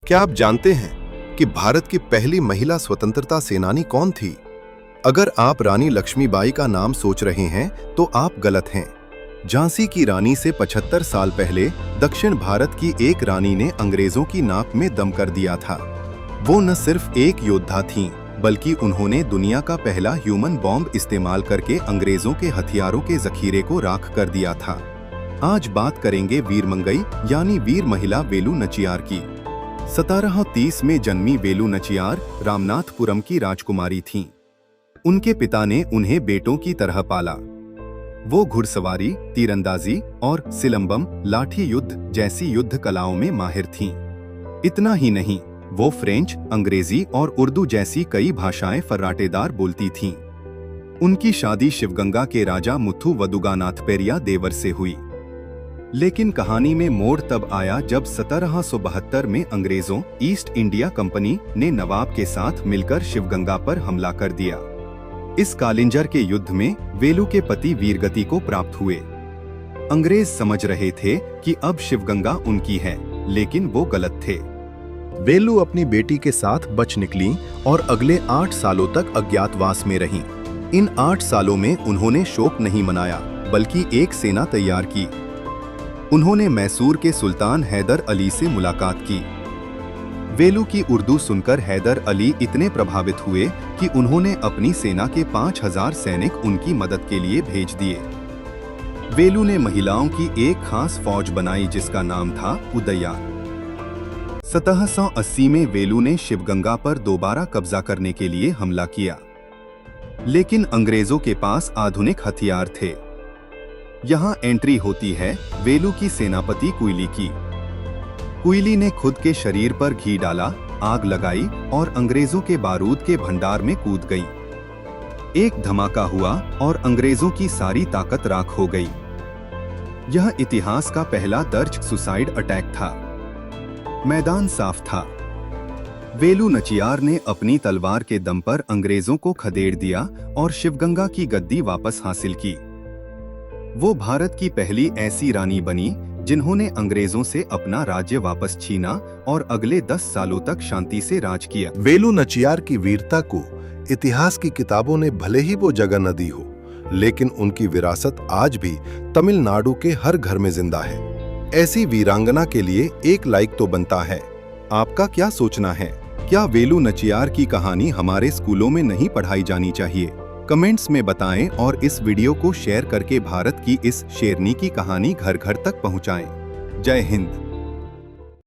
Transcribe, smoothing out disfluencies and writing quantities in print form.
क्या आप जानते हैं कि भारत की पहली महिला स्वतंत्रता सेनानी कौन थी? अगर आप रानी लक्ष्मीबाई का नाम सोच रहे हैं तो आप गलत हैं। झांसी की रानी से 75 साल पहले दक्षिण भारत की एक रानी ने अंग्रेजों की नाक में दम कर दिया था। वो न सिर्फ एक योद्धा थीं, बल्कि उन्होंने दुनिया का पहला ह्यूमन बॉम्ब इस्तेमाल करके अंग्रेजों के हथियारों के जखीरे को राख कर दिया था। आज बात करेंगे वीरमंगई यानी वीर महिला वेलु नचियार की। 1730 में जन्मी वेलु नचियार रामनाथपुरम की राजकुमारी थीं। उनके पिता ने उन्हें बेटों की तरह पाला। वो घुड़सवारी, तीरंदाजी और सिलंबम, लाठी युद्ध जैसी युद्ध कलाओं में माहिर थीं। इतना ही नहीं, वो फ्रेंच, अंग्रेजी और उर्दू जैसी कई भाषाएं फर्राटेदार बोलती थीं। उनकी शादी शिवगंगा के राजा मुथु वदुगानाथ पेरिया देवर से हुई। लेकिन कहानी में मोड़ तब आया जब 1772 में अंग्रेजों ईस्ट इंडिया कंपनी ने नवाब के साथ मिलकर शिवगंगा पर हमला कर दिया। इस कालिंजर के युद्ध में वेलु के पति वीरगति को प्राप्त हुए। अंग्रेज समझ रहे थे कि अब शिवगंगा उनकी है, लेकिन वो गलत थे। वेलु अपनी बेटी के साथ बच निकलीं और अगले 8 सालों तक अज्ञातवास में रहीं। इन 8 सालों में उन्होंने शोक नहीं मनाया, बल्कि एक सेना तैयार की। उन्होंने मैसूर के सुल्तान हैदर अली से मुलाकात की। वेलु की उर्दू सुनकर हैदर अली इतने प्रभावित हुए कि उन्होंने अपनी सेना के 5000 सैनिक उनकी मदद के लिए भेज दिए। वेलु ने महिलाओं की एक खास फौज बनाई जिसका नाम था उदय्यार। 1780 में वेलु ने शिवगंगा पर दोबारा कब्जा करने के लिए हमला किया, लेकिन अंग्रेजों के पास आधुनिक हथियार थे। यहाँ एंट्री होती है वेलु की सेनापति कुइली की। कुइली ने खुद के शरीर पर घी डाला, आग लगाई और अंग्रेजों के बारूद के भंडार में कूद गई। एक धमाका हुआ और अंग्रेजों की सारी ताकत राख हो गई। यह इतिहास का पहला दर्ज सुसाइड अटैक था। मैदान साफ था। वेलु नचियार ने अपनी तलवार के दम पर अंग्रेजों को खदेड़ दिया और शिवगंगा की गद्दी वापस हासिल की। वो भारत की पहली ऐसी रानी बनी जिन्होंने अंग्रेजों से अपना राज्य वापस छीना और अगले 10 सालों तक शांति से राज किया। वेलु नचियार की वीरता को इतिहास की किताबों ने भले ही वो जगह न दी हो, लेकिन उनकी विरासत आज भी तमिलनाडु के हर घर में जिंदा है। ऐसी वीरांगना के लिए एक लाइक तो बनता है। आपका क्या सोचना है? क्या वेलु नचियार की कहानी हमारे स्कूलों में नहीं पढ़ाई जानी चाहिए? कमेंट्स में बताएं और इस वीडियो को शेयर करके भारत की इस शेरनी की कहानी घर घर तक पहुंचाएं। जय हिंद।